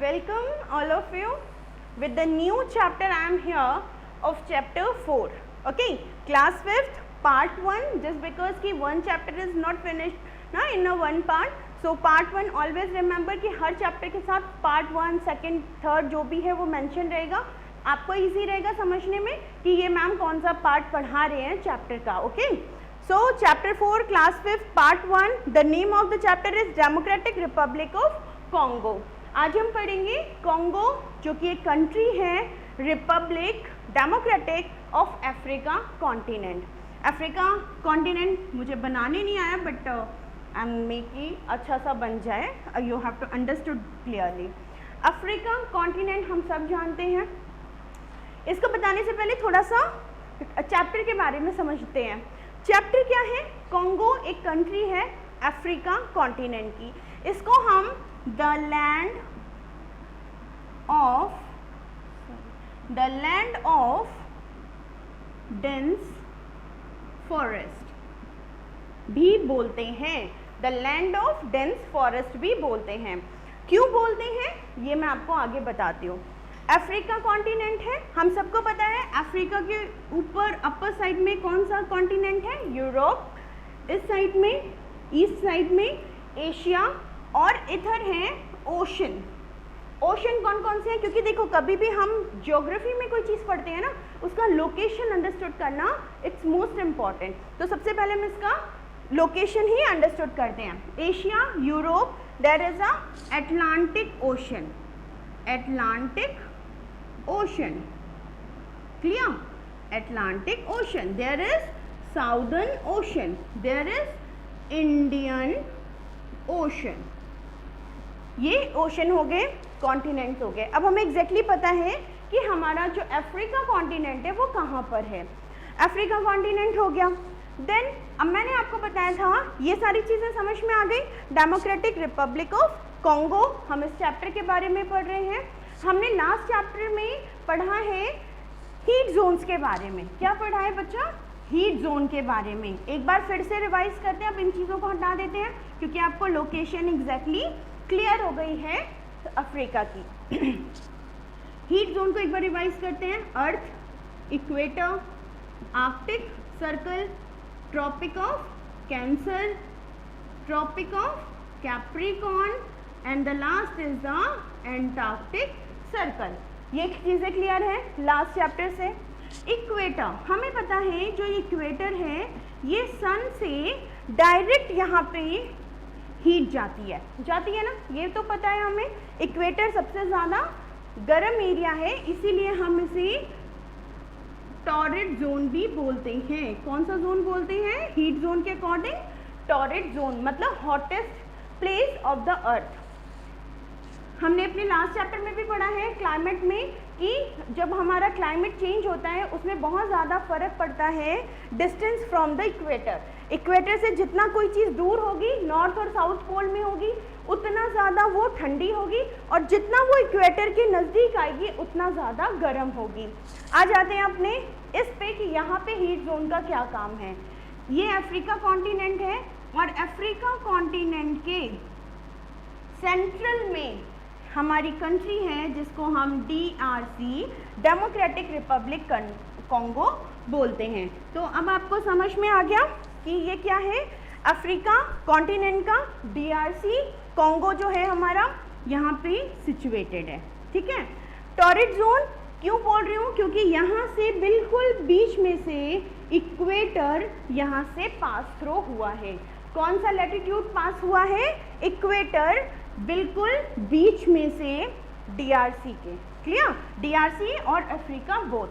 welcome all of you with the new chapter. I am here of chapter 4. Okay, class 5th part 1, just because ki one chapter is not finished na in a one part, so part 1 always remember कि हर chapter के साथ part 1, 2nd, 3rd जो भी है वो mention रहेगा, आपको easy रहेगा समझने में कि ये मैम कौन सा part पढ़ा रहे हैं chapter का. Okay, so chapter 4 class 5th part 1, the name of the chapter is Democratic Republic of Congo. आज हम पढ़ेंगे कॉन्गो जो कि एक कंट्री है, Republic democratic of Africa continent. Africa continent मुझे बनाने नहीं आया बट आई एम मेकिंग अच्छा सा बन जाए. You have to understood clearly. Africa continent हम सब जानते हैं. इसको बताने से पहले थोड़ा सा चैप्टर के बारे में समझते हैं. चैप्टर क्या है? कॉन्गो एक कंट्री है अफ्रीका कॉन्टिनेंट की. इसको हम the land of dense forest भी बोलते हैं. the land of dense forest भी बोलते हैं. क्यों बोलते हैं ये मैं आपको आगे बताती हूँ. अफ्रीका कॉन्टिनेंट है, हम सबको पता है. अफ्रीका के ऊपर अपर साइड में कौन सा कॉन्टिनेंट है? यूरोप. इस साइड में, ईस्ट साइड में एशिया, और इधर है ओशन. ओशन कौन कौन से हैं? क्योंकि देखो कभी भी हम ज्योग्राफी में कोई चीज़ पढ़ते हैं ना, उसका लोकेशन अंडरस्टूड करना इट्स मोस्ट इम्पॉर्टेंट. तो सबसे पहले हम इसका लोकेशन ही अंडरस्टूड करते हैं. Asia, Europe, there is a Atlantic Ocean. Atlantic Ocean, clear? Atlantic Ocean. There is Southern Ocean. There is Indian Ocean. ये ओशन हो गए, कॉन्टिनेंट हो गए. अब हमें एग्जैक्टली पता है कि हमारा जो अफ्रीका कॉन्टिनेंट है वो कहाँ पर है. अफ्रीका कॉन्टिनेंट हो गया. देन अब मैंने आपको बताया था, ये सारी चीज़ें समझ में आ गई. डेमोक्रेटिक रिपब्लिक ऑफ कॉन्गो हम इस चैप्टर के बारे में पढ़ रहे हैं. हमने लास्ट चैप्टर में पढ़ा है हीट जोन्स के बारे में. क्या पढ़ा है बच्चा? हीट जोन के बारे में. एक बार फिर से रिवाइज करते हैं. अब इन चीज़ों को हटा देते हैं क्योंकि आपको लोकेशन एग्जैक्टली क्लियर हो गई है अफ्रीका की. हीट जोन को एक बार रिवाइज करते हैं. Earth, equator, Arctic Circle, Tropic of Cancer, Tropic of Capricorn and the last is the Antarctic Circle. ये चीज़ें क्लियर है लास्ट चैप्टर से. इक्वेटर हमें पता है, जो इक्वेटर है ये सन से डायरेक्ट यहाँ पे हीट जाती है ना, ये तो पता है हमें. इक्वेटर सबसे ज़्यादा गर्म एरिया है, इसीलिए हम इसे टॉरिड जोन भी बोलते हैं. कौन सा जोन बोलते हैं? हीट जोन के अकॉर्डिंग टॉरिड जोन, मतलब hottest place of the earth. हमने अपने लास्ट चैप्टर में भी पढ़ा है क्लाइमेट में कि जब हमारा क्लाइमेट चेंज होता है उसमें बहुत ज़्यादा फर्क पड़ता है distance from the equator. Equator से जितना कोई चीज़ दूर होगी, नॉर्थ और साउथ पोल में होगी, उतना ज़्यादा वो ठंडी होगी, और जितना वो इक्वेटर के नज़दीक आएगी उतना ज़्यादा गर्म होगी. आ जाते हैं अपने इस पे कि यहाँ पे हीट जोन का क्या काम है. ये अफ्रीका कॉन्टिनेंट है और अफ्रीका कॉन्टिनेंट के सेंट्रल में हमारी कंट्री है जिसको हम DRC डेमोक्रेटिक रिपब्लिक कॉन्गो बोलते हैं. तो अब आपको समझ में आ गया कि ये क्या है. अफ्रीका कॉन्टिनेंट का DRC कॉन्गो जो है हमारा यहाँ पे सिचुएटेड है. ठीक है. टॉरिड जोन क्यों बोल रही हूँ? क्योंकि यहाँ से बिल्कुल बीच में से इक्वेटर यहाँ से पास थ्रू हुआ है. कौन सा लैटिट्यूड पास हुआ है? इक्वेटर बिल्कुल बीच में से DRC के. क्लियर? DRC और अफ्रीका बोथ.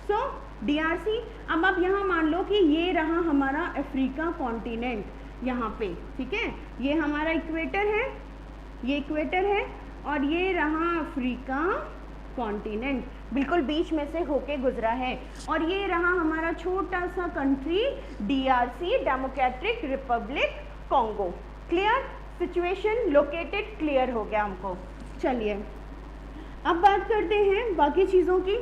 सो DRC. अब आप यहाँ मान लो कि ये रहा हमारा अफ्रीका कॉन्टिनेंट यहाँ पे. ठीक है, ये हमारा इक्वेटर है, ये इक्वेटर है, और ये रहा अफ्रीका कॉन्टिनेंट, बिल्कुल बीच में से होके गुजरा है. और ये रहा हमारा छोटा सा country DRC democratic Republic Congo. Clear? Situation located clear हो गया हमको. चलिए अब बात करते हैं बाकी चीज़ों की.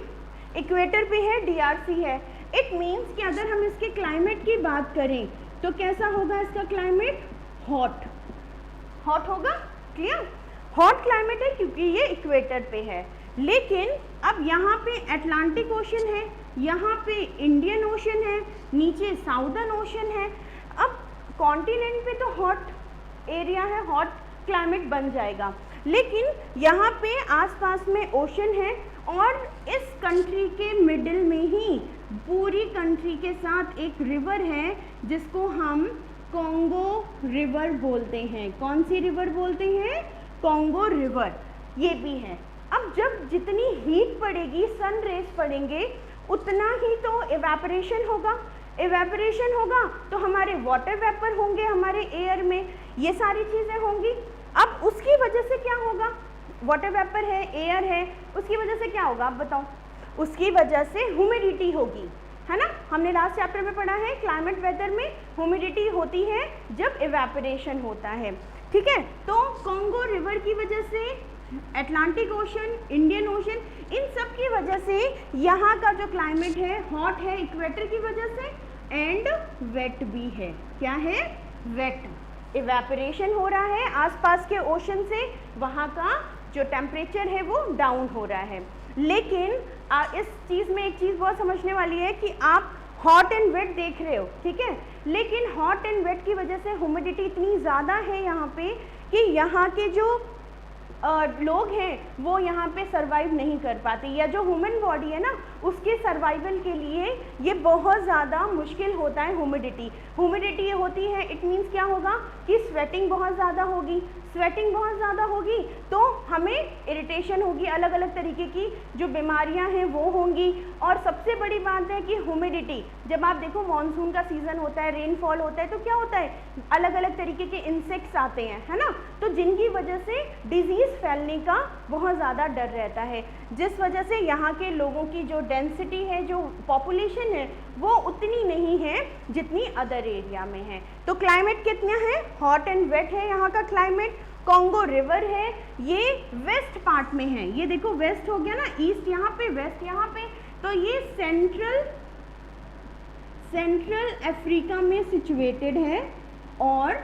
इक्वेटर पे है, DRC है. इट मीन्स कि अगर हम इसके क्लाइमेट की बात करें तो कैसा होगा इसका क्लाइमेट? हॉट होगा. क्लियर? हॉट क्लाइमेट है क्योंकि ये इक्वेटर पे है। लेकिन अब यहाँ पे अटलांटिक ओशन है, यहाँ पे इंडियन ओशन है, नीचे साउदर्न ओशन है। अब कॉन्टिनेंट पे तो हॉट एरिया है, हॉट क्लाइमेट बन जाएगा, लेकिन यहाँ पे आसपास में ओशन है और इस कंट्री के मिडिल में ही पूरी कंट्री के साथ एक रिवर है जिसको हम कॉन्गो रिवर बोलते हैं। कौन सी रिवर बोलते हैं? कॉन्गो रिवर, ये भी है। अब जब जितनी हीट पड़ेगी, सन रेज पड़ेंगे, उतना ही तो इवेपोरेशन होगा। इवेपोरेशन होगा तो हमारे वाटर वेपर होंगे हमारे एयर में, ये सारी चीज़ें होंगी। अब उसकी वजह से क्या होगा? वाटर वेपर है, एयर है, उसकी वजह से क्या होगा आप बताओ? उसकी वजह से ह्यूमिडिटी होगी, है ना। हमने लास्ट चैप्टर में पढ़ा है क्लाइमेट वेदर में ह्यूमिडिटी होती है जब इवेपोरेशन होता है, ठीक है। तो कॉन्गो रिवर की वजह से, अटलांटिक ओशन, इंडियन ओशन, इन सब की वजह से यहाँ का जो क्लाइमेट है हॉट है इक्वेटर की वजह से, एंड वेट भी है। क्या है? वेट। इवेपोरेशन हो रहा है आसपास के ओशन से, वहाँ का जो टेम्परेचर है वो डाउन हो रहा है। लेकिन इस चीज़ में एक चीज़ बहुत समझने वाली है कि आप हॉट एंड वेट देख रहे हो, ठीक है, लेकिन हॉट एंड वेट की वजह से ह्यूमिडिटी इतनी ज़्यादा है यहाँ पे कि यहाँ के जो लोग हैं वो यहाँ पे सरवाइव नहीं कर पाते, या जो ह्यूमन बॉडी है ना उसके सर्वाइवल के लिए ये बहुत ज़्यादा मुश्किल होता है। ह्यूमिडिटी ये होती है, इट मीन्स क्या होगा कि स्वेटिंग बहुत ज़्यादा होगी। स्वेटिंग बहुत ज़्यादा होगी तो हमें इरिटेशन होगी, अलग अलग तरीके की जो बीमारियां हैं वो होंगी। और सबसे बड़ी बात है कि ह्यूमिडिटी, जब आप देखो मानसून का सीज़न होता है, रेनफॉल होता है, तो क्या होता है, अलग अलग तरीके के इंसेक्ट्स आते हैं, है ना, तो जिनकी वजह से डिजीज़ फैलने का बहुत ज़्यादा डर रहता है, जिस वजह से यहाँ के लोगों की जो डेंसिटी है, जो पॉपुलेशन है, वो उतनी नहीं है जितनी अदर एरिया में है। तो क्लाइमेट कितना है? हॉट एंड वेट है यहाँ का क्लाइमेट। कॉन्गो रिवर है, ये वेस्ट पार्ट में है, ये देखो वेस्ट हो गया ना, ईस्ट यहाँ पे, वेस्ट यहाँ पे, तो ये सेंट्रल अफ्रीका में सिचुएटेड है और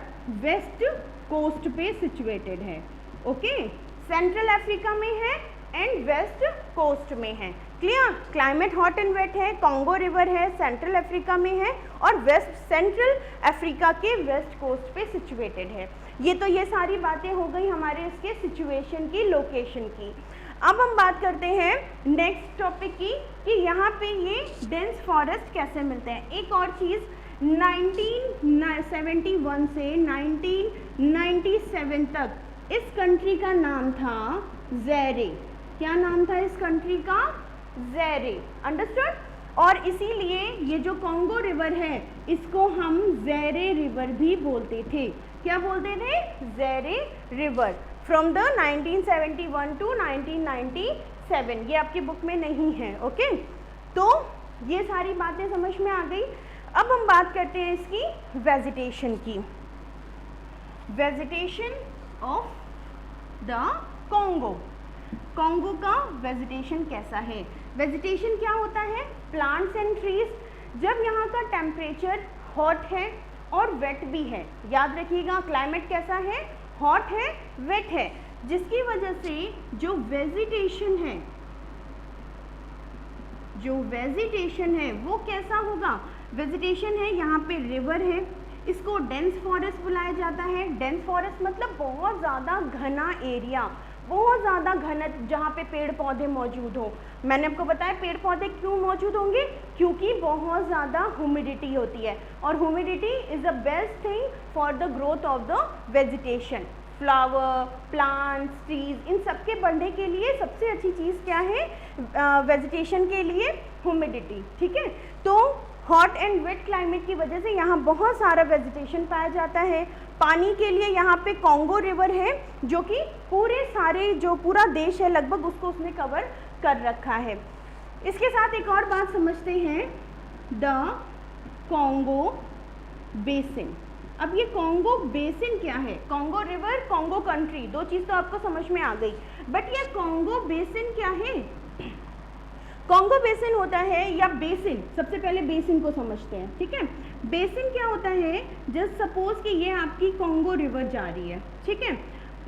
वेस्ट कोस्ट पे सिचुएटेड है। ओके, सेंट्रल अफ्रीका में है एंड वेस्ट कोस्ट में है। Clear? Climate hot and wet है, कॉन्गो रिवर है, सेंट्रल अफ्रीका में है और सेंट्रल अफ्रीका के वेस्ट कोस्ट पे सिचुएटेड है। ये सारी बातें हो गई हमारे इसके सिचुएशन की, लोकेशन की। अब हम बात करते हैं नेक्स्ट टॉपिक की कि यहाँ पे ये डेंस फॉरेस्ट कैसे मिलते हैं। एक और चीज़, 1971 से 1997 तक इस कंट्री का नाम था ज़ैरे। क्या नाम था इस कंट्री का? ज़ैरे। अंडरस्टूड? और इसीलिए ये जो कॉन्गो रिवर है इसको हम ज़ैरे रिवर भी बोलते थे। क्या बोलते थे? Zaire river. From the 1971 to 1997, ये आपकी बुक में नहीं है। ओके, तो ये सारी बातें समझ में आ गई। अब हम बात करते हैं इसकी वेजिटेशन की। Vegetation of the Congo. Congo का वेजिटेशन कैसा है? वेजिटेशन क्या होता है? Plants and trees. जब यहाँ का टेम्परेचर हॉट है और वेट भी है, याद रखिएगा क्लाइमेट कैसा है? हॉट है, वेट है, जिसकी वजह से जो वेजिटेशन है वो कैसा होगा? वेजिटेशन है, यहाँ पे रिवर है, इसको डेंस फॉरेस्ट बुलाया जाता है। डेंस फॉरेस्ट मतलब बहुत ज़्यादा घना एरिया, बहुत ज़्यादा घनत, जहाँ पे पेड़ पौधे मौजूद हो। मैंने आपको बताया पेड़ पौधे क्यों मौजूद होंगे, क्योंकि बहुत ज़्यादा ह्यूमिडिटी होती है और humidity is the best thing for the growth of the vegetation. Flower, plants, trees, इन सब के बढ़ने के लिए सबसे अच्छी चीज़ क्या है वेजिटेशन के लिए? ह्यूमिडिटी। ठीक है, तो हॉट एंड वेट क्लाइमेट की वजह से यहाँ बहुत सारा वेजिटेशन पाया जाता है। पानी के लिए यहाँ पे कॉन्गो रिवर है जो कि पूरा देश है लगभग उसको उसने कवर कर रखा है। इसके साथ एक और बात समझते हैं, द कॉन्गो बेसिन। अब ये कॉन्गो बेसिन क्या है? कॉन्गो रिवर, कॉन्गो कंट्री, दो चीज़ तो आपको समझ में आ गई, बट ये कॉन्गो बेसिन क्या है? कॉन्गो बेसिन होता है, या बेसिन, सबसे पहले बेसिन को समझते हैं। ठीक है, बेसिन क्या होता है? जस्ट सपोज कि ये आपकी कॉन्गो रिवर जा रही है, ठीक है,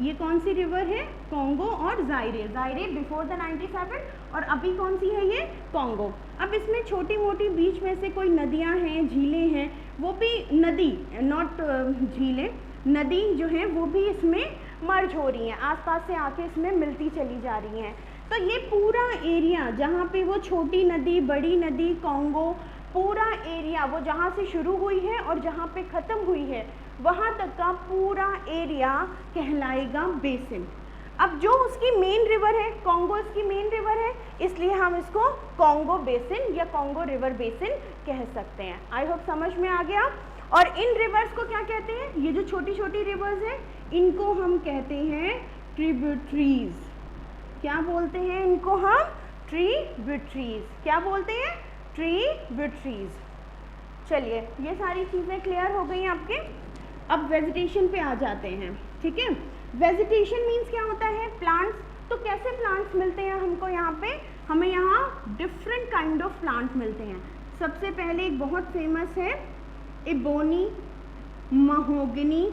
ये कौन सी रिवर है? कॉन्गो और जायरे। जायरे बिफोर द 97 और अभी कौन सी है? ये कॉन्गो। अब इसमें छोटी मोटी बीच में से कोई नदियां हैं, झीलें हैं, वो भी नदी, नॉट झीलें, नदी जो है वो भी इसमें मर्ज हो रही हैं, आसपास से आके इसमें मिलती चली जा रही हैं। तो ये पूरा एरिया जहाँ पे वो छोटी नदी, बड़ी नदी, कॉन्गो, पूरा एरिया वो जहाँ से शुरू हुई है और जहाँ पे ख़त्म हुई है वहाँ तक का पूरा एरिया कहलाएगा बेसिन। अब जो उसकी मेन रिवर है, कॉन्गो इसकी मेन रिवर है, इसलिए हम इसको कॉन्गो बेसिन या कॉन्गो रिवर बेसिन कह सकते हैं। आई होप समझ में आ गया। और इन रिवर्स को क्या कहते हैं? ये जो छोटी छोटी रिवर्स हैं इनको हम कहते हैं ट्रिब्यूटरीज। क्या बोलते हैं इनको हम? ट्रिब्यूटरीज। क्या बोलते हैं? ट्रिब्यूटरीज। चलिए ये सारी चीज़ें क्लियर हो गई आपके। अब वेजिटेशन पे आ जाते हैं, ठीक है। वेजिटेशन मीन्स क्या होता है? प्लांट्स। तो कैसे प्लांट्स मिलते हैं हमको यहाँ पे? हमें यहाँ डिफरेंट काइंड ऑफ प्लांट मिलते हैं। सबसे पहले एक बहुत फेमस है इबोनी, महोगनी।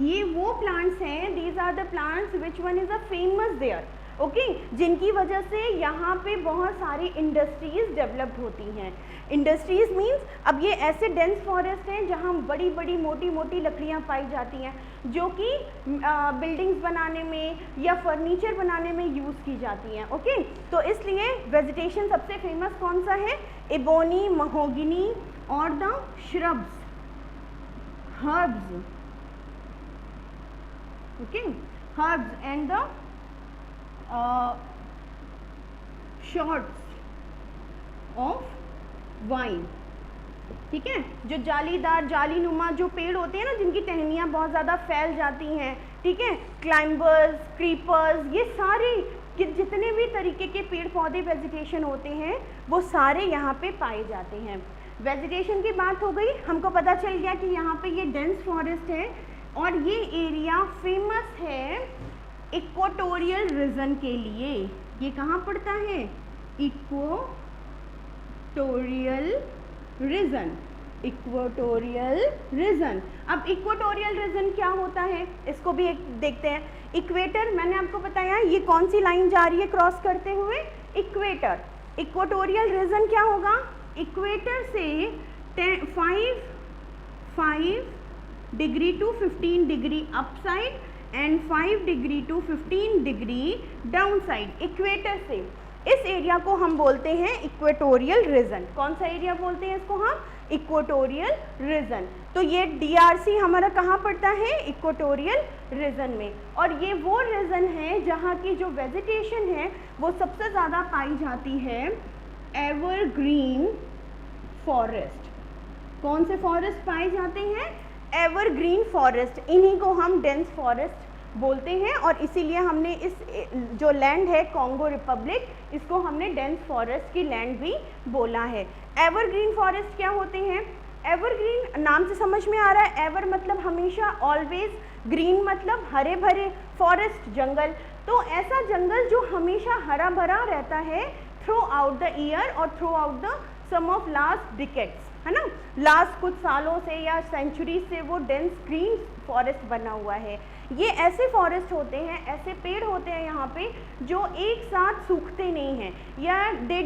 ये वो प्लांट्स हैं, these are the plants which one is a famous there, okay, जिनकी वजह से यहाँ पे बहुत सारी इंडस्ट्रीज डेवलप्ड होती हैं। इंडस्ट्रीज मीन्स अब ये ऐसे डेंस फॉरेस्ट हैं जहाँ बड़ी बड़ी मोटी मोटी लकड़ियाँ पाई जाती हैं जो कि बिल्डिंग्स बनाने में या फर्नीचर बनाने में यूज़ की जाती हैं, ओके। तो इसलिए वेजिटेशन सबसे फेमस कौन सा है? इबोनी, महोगनी और the shrubs, herbs, okay, herbs and the shorts of wine, ठीक है। जो जालीदार, जालीनुमा जो पेड़ होते हैं ना, जिनकी टहनियाँ बहुत ज़्यादा फैल जाती हैं, ठीक है, क्लाइंबर्स, क्रीपर्स, ये सारे जितने भी तरीके के पेड़ पौधे वेजिटेशन होते हैं वो सारे यहाँ पे पाए जाते हैं। वेजिटेशन की बात हो गई, हमको पता चल गया कि यहाँ पे ये डेंस फॉरेस्ट है और ये एरिया फेमस है इक्वाटोरियल रीजन के लिए। ये कहाँ पड़ता है? Equatorial region, equatorial region. अब इक्वाटोरियल रीजन क्या होता है इसको भी एक देखते हैं। इक्वेटर, मैंने आपको बताया ये कौन सी लाइन जा रही है क्रॉस करते हुए? इक्वेटर। इक्वाटोरियल रीजन क्या होगा? इक्वेटर से 5 degree to 15 degree up side and 5 degree to 15 degree down side. Equator से इस एरिया को हम बोलते हैं इक्वेटोरियल रीजन। कौन सा एरिया बोलते हैं इसको हम? Equatorial region. तो ये DRC हमारा कहाँ पड़ता है? इक्वेटोरियल रीजन में। और ये वो रीजन है जहाँ की जो वेजिटेशन है वो सबसे ज़्यादा पाई जाती है एवरग्रीन फॉरेस्ट। कौन से फॉरेस्ट पाए जाते हैं? Evergreen forest. इन्हीं को हम डेंस फॉरेस्ट बोलते हैं और इसीलिए हमने इस जो लैंड है कॉन्गो रिपब्लिक, इसको हमने डेंस फॉरेस्ट की लैंड भी बोला है। एवरग्रीन फॉरेस्ट क्या होते हैं? एवरग्रीन नाम से समझ में आ रहा है, एवर मतलब हमेशा, ऑलवेज, ग्रीन मतलब हरे भरे, फॉरेस्ट जंगल। तो ऐसा जंगल जो हमेशा हरा भरा रहता है थ्रू आउट द ईयर और throughout the sum of last decades, है ना, लास्ट कुछ सालों से या सेंचुरी से वो डेंस ग्रीन फॉरेस्ट बना हुआ है। ये ऐसे फॉरेस्ट होते हैं, ऐसे पेड़ होते हैं यहाँ पे जो एक साथ सूखते नहीं हैं या they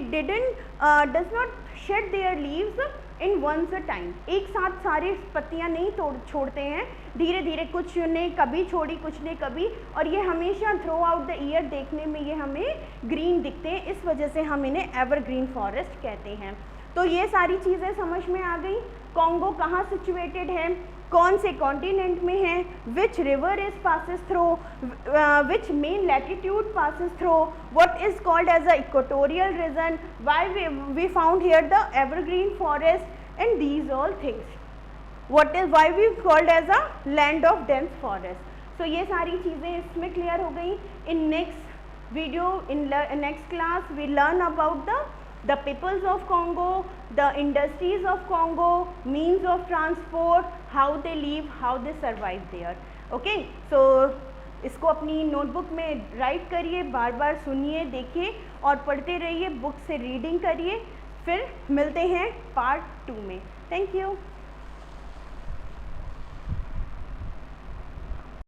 does not shed their leaves in once a time. एक साथ सारी पत्तियाँ नहीं छोड़ते हैं, धीरे धीरे कुछ ने कभी छोड़ी, कुछ ने कभी, और ये हमेशा थ्रू आउट द ईयर देखने में ये हमें ग्रीन दिखते हैं। इस वजह से हम इन्हें एवरग्रीन फॉरेस्ट कहते हैं। तो ये सारी चीज़ें समझ में आ गई। कॉन्गो कहाँ सिचुएटेड है, कौन से कॉन्टिनेंट में है, which river is passes through, which main latitude passes through, what is called as a equatorial region, why we found here the evergreen forest and these all things, what is why we called as a land of dense forest. So ये सारी चीज़ें इसमें clear हो गई। In next video, in next class we learn about the peoples of Congo, the industries of Congo, means of transport, how they live, how they survive there. Okay, so इसको अपनी notebook में right करिए, बार बार सुनिए, देखिए और पढ़ते रहिए, book से रीडिंग करिए। फिर मिलते हैं पार्ट 2 में। Thank you.